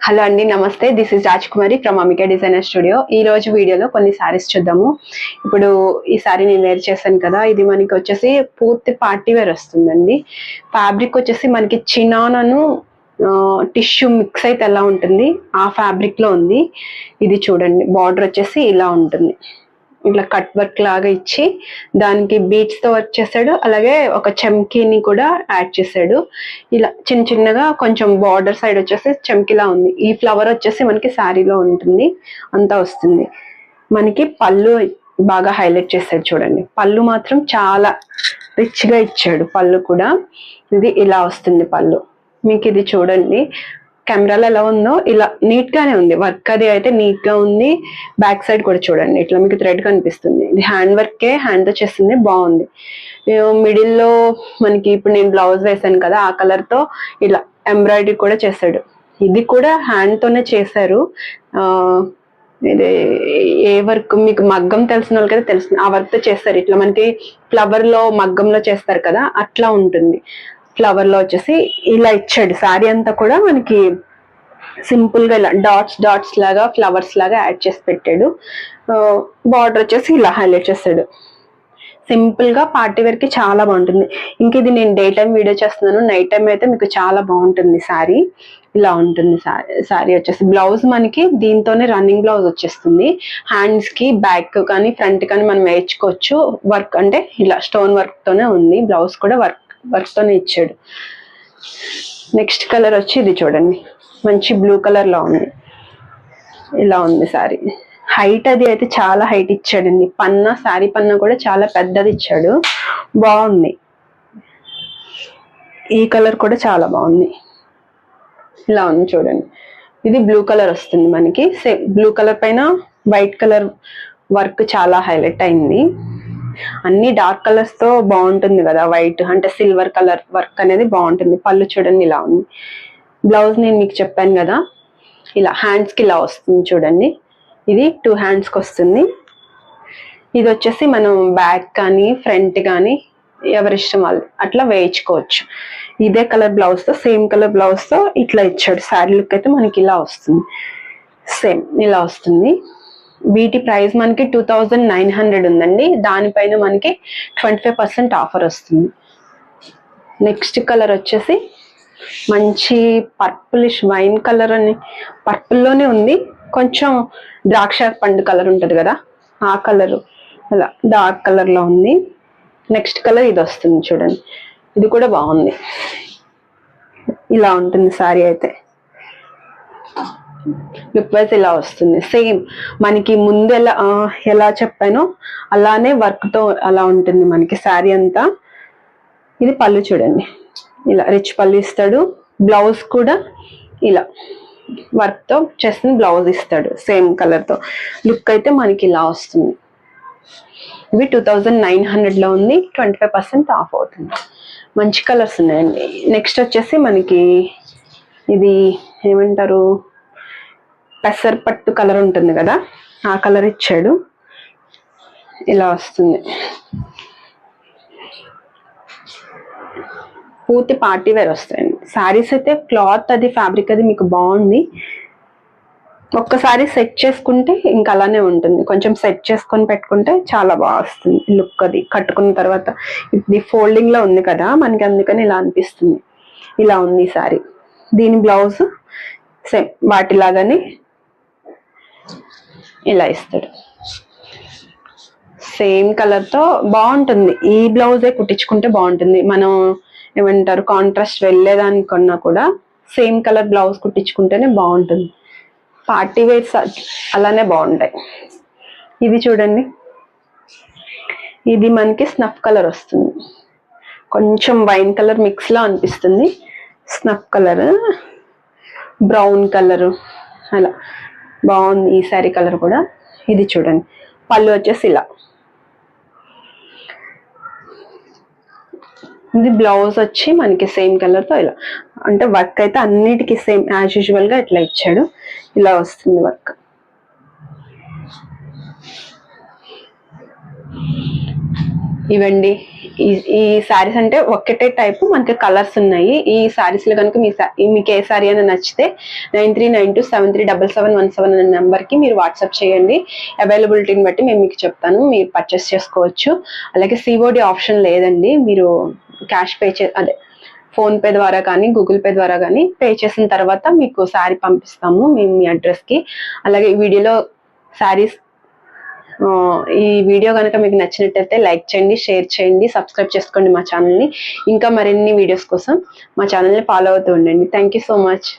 Hello అండి, నమస్తే. This is Raj Kumari from Amika designer studio. ఈ రోజు వీడియోలో కొన్ని సారీస్ చూద్దాము. ఇప్పుడు ఈ సారీ నేను వేర్ చేశాను కదా, ఇది మనకి వచ్చేసి పూర్తి పార్టీ వేర్ వస్తుందండి. ఫ్యాబ్రిక్ వచ్చేసి మనకి చినానను టిష్యూ మిక్స్ అయితే ఎలా ఉంటుంది ఆ ఫ్యాబ్రిక్ లో ఉంది. ఇది చూడండి, బార్డర్ వచ్చేసి ఇలా ఉంటుంది, ఇట్లా కట్ వర్క్ లాగా ఇచ్చి దానికి బీట్స్ తో వర్క్ చేశాడు. అలాగే ఒక చమ్కీని కూడా యాడ్ చేశాడు. ఇలా చిన్న చిన్నగా కొంచెం బార్డర్ సైడ్ వచ్చేసి చమ్కీలా ఉంది. ఈ ఫ్లవర్ వచ్చేసి మనకి శారీలో ఉంటుంది, అంతా వస్తుంది. మనకి పళ్ళు బాగా హైలైట్ చేశాడు చూడండి. పళ్ళు మాత్రం చాలా రిచ్ గా ఇచ్చాడు. పళ్ళు కూడా ఇది ఇలా వస్తుంది పళ్ళు. మీకు ఇది చూడండి, కెమెరాలో ఎలా ఉందో ఇలా నీట్ గానే ఉంది. వర్క్ అది అయితే నీట్ గా ఉంది. బ్యాక్ సైడ్ కూడా చూడండి, ఇట్లా మీకు థ్రెడ్ కనిపిస్తుంది. ఇది హ్యాండ్ వర్కే, హ్యాండ్ తో చేస్తుంది, బాగుంది. మిడిల్ లో మనకి ఇప్పుడు నేను బ్లౌజ్ వేసాను కదా, ఆ కలర్ తో ఇలా ఎంబ్రాయిడరీ కూడా చేశాడు. ఇది కూడా హ్యాండ్ తోనే చేశారు. ఇది ఏ వర్క్ మీకు మగ్గం తెలిసిన వాళ్ళకైతే తెలుస్తుంది, ఆ వర్క్ తో చేస్తారు. ఇట్లా మనకి ఫ్లవర్ లో మగ్గంలో చేస్తారు కదా, అట్లా ఉంటుంది. ఫ్లవర్ లో వచ్చేసి ఇలా ఇచ్చాడు. శారీ అంతా కూడా మనకి సింపుల్ గా ఇలా డాట్స్ డాట్స్ లాగా ఫ్లవర్స్ లాగా యాడ్ చేసి పెట్టాడు. బార్డర్ వచ్చేసి ఇలా హైలైట్ చేస్తాడు. సింపుల్ గా పార్టీ వేర్ కి చాలా బాగుంటుంది. ఇంక ఇది నేను డే టైం వీడియో చేస్తున్నాను, నైట్ టైం అయితే మీకు చాలా బాగుంటుంది. శారీ ఇలా ఉంటుంది. శారీ వచ్చేసి బ్లౌజ్ మనకి దీంతోనే రన్నింగ్ బ్లౌజ్ వచ్చేస్తుంది. హ్యాండ్స్ కి బ్యాక్ కానీ ఫ్రంట్ కానీ మనం వేయించుకోవచ్చు. వర్క్ అంటే ఇలా స్టోన్ వర్క్ తోనే ఉంది. బ్లౌజ్ కూడా వర్క్ తోనే ఇచ్చాడు. నెక్స్ట్ కలర్ వచ్చి ఇది చూడండి, మంచి బ్లూ కలర్ లో ఉంది. ఇలా ఉంది శారీ. హైట్ అది అయితే చాలా హైట్ ఇచ్చాడండి. పన్నా, శారీ పన్నా కూడా చాలా పెద్దది ఇచ్చాడు, బాగుంది. ఈ కలర్ కూడా చాలా బాగుంది. ఇలా ఉంది చూడండి. ఇది బ్లూ కలర్ వస్తుంది మనకి. సేమ్ బ్లూ కలర్ పైన వైట్ కలర్ వర్క్ చాలా హైలైట్ అయింది. అన్ని డార్క్ కలర్స్ తో బాగుంటుంది కదా, వైట్ అంటే సిల్వర్ కలర్ వర్క్ అనేది బాగుంటుంది. పళ్ళు చూడండి ఇలా ఉంది. బ్లౌజ్ నేను మీకు చెప్పాను కదా, ఇలా హ్యాండ్స్ కి ఇలా వస్తుంది చూడండి. ఇది 2 హ్యాండ్స్ కి వస్తుంది. ఇది వచ్చేసి మనం బ్యాక్ కానీ ఫ్రంట్ కానీ ఎవరిష్టం వాళ్ళు అట్లా వేయించుకోవచ్చు. ఇదే కలర్ బ్లౌజ్ తో, సేమ్ కలర్ బ్లౌజ్ తో ఇట్లా ఇచ్చాడు. శారీ లుక్ అయితే మనకి ఇలా వస్తుంది, సేమ్ ఇలా వస్తుంది. వీటి ప్రైస్ మనకి 2900 ఉందండి. దానిపైన మనకి 25% ఆఫర్ వస్తుంది. నెక్స్ట్ కలర్ వచ్చేసి మంచి పర్పులిష్ వైన్ కలర్ అని, పర్పుల్లోనే ఉంది. కొంచెం ద్రాక్ష పండు కలర్ ఉంటుంది కదా, ఆ కలర్ అలా డార్క్ కలర్ లో ఉంది. నెక్స్ట్ కలర్ ఇది వస్తుంది చూడండి, ఇది కూడా బాగుంది. ఇలా ఉంటుంది శారీ అయితే. లుక్ వైజ్ ఇలా వస్తుంది. సేమ్ మనకి ముందు ఎలా చెప్పానో అలానే వర్క్ తో అలా ఉంటుంది మనకి శారీ అంతా. ఇది పళ్ళు చూడండి, ఇలా రిచ్ పళ్ళు ఇస్తాడు. బ్లౌజ్ కూడా ఇలా వర్క్ తో చేసిన బ్లౌజ్ ఇస్తాడు, సేమ్ కలర్ తో. లుక్ అయితే మనకి ఇలా వస్తుంది. ఇవి 2900 లో ఉంది, 25% ఆఫ్ అవుతుంది. మంచి కలర్స్ ఉన్నాయండి. నెక్స్ట్ వచ్చేసి మనకి ఇది ఏమంటారు, పెసరపట్టు కలర్ ఉంటుంది కదా, ఆ కలర్ ఇచ్చాడు. ఇలా వస్తుంది. పూర్తి పార్టీ వేర్ వస్తాయండి శారీస్ అయితే. క్లాత్ అది ఫ్యాబ్రిక్ అది మీకు బాగుంది. ఒక్కసారి సెట్ చేసుకుంటే ఇంకా అలానే ఉంటుంది. కొంచెం సెట్ చేసుకొని పెట్టుకుంటే చాలా బాగా వస్తుంది లుక్ అది. కట్టుకున్న తర్వాత ఇది ఫోల్డింగ్ లో ఉంది కదా మనకి, అందుకని ఇలా అనిపిస్తుంది. ఇలా ఉంది శారీ. దీని బ్లౌజ్ సేమ్ వాటిలాగానే ఇలా ఇస్తాడు, సేమ్ కలర్ తో బాగుంటుంది. ఈ బ్లౌజే కుట్టించుకుంటే బాగుంటుంది. మనం ఏమంటారు కాంట్రాస్ట్ వెళ్ళేదానికన్నా కూడా సేమ్ కలర్ బ్లౌజ్ కుట్టించుకుంటేనే బాగుంటుంది. పార్టీ వేర్స్ అలానే బాగుంటాయి. ఇది చూడండి, ఇది మనకి స్నఫ్ కలర్ వస్తుంది. కొంచెం వైన్ కలర్ మిక్స్ లో అనిపిస్తుంది. స్నఫ్ కలర్, బ్రౌన్ కలర్ అలా బాగుంది ఈ శారీ కలర్ కూడా. ఇది చూడండి, పళ్ళు వచ్చేసి ఇలా. ఇది బ్లౌజ్ వచ్చి మనకి సేమ్ కలర్ తో ఇలా, అంటే వర్క్ అయితే అన్నిటికీ సేమ్ యాజ్ యూజువల్ గా ఇట్లా ఇచ్చాడు. ఇలా వస్తుంది వర్క్. ఇవండి ఈ ఈ శారీస్ అంటే ఒక్కటే టైపు మనకి కలర్స్ ఉన్నాయి. ఈ శారీస్ లో కనుక మీకు ఏ శారీ అని నచ్చితే 9392737717 అనే నెంబర్ కి మీరు వాట్సాప్ చేయండి. అవైలబిలిటీని బట్టి మేము మీకు చెప్తాను, మీరు పర్చేస్ చేసుకోవచ్చు. అలాగే సిఓడి ఆప్షన్ లేదండి, మీరు క్యాష్ పే అదే ఫోన్ పే ద్వారా కానీ గూగుల్ పే ద్వారా కానీ పే చేసిన తర్వాత మీకు శారీ పంపిస్తాము మేము మీ అడ్రస్కి. అలాగే ఈ వీడియోలో శారీస్ ఈ వీడియో కనుక మీకు నచ్చినట్టయితే లైక్ చేయండి, షేర్ చేయండి, సబ్స్క్రైబ్ చేసుకోండి మా ఛానల్ని. ఇంకా మరిన్ని వీడియోస్ కోసం మా ఛానల్ని ఫాలో అవుతూ ఉండండి. Thank you so much.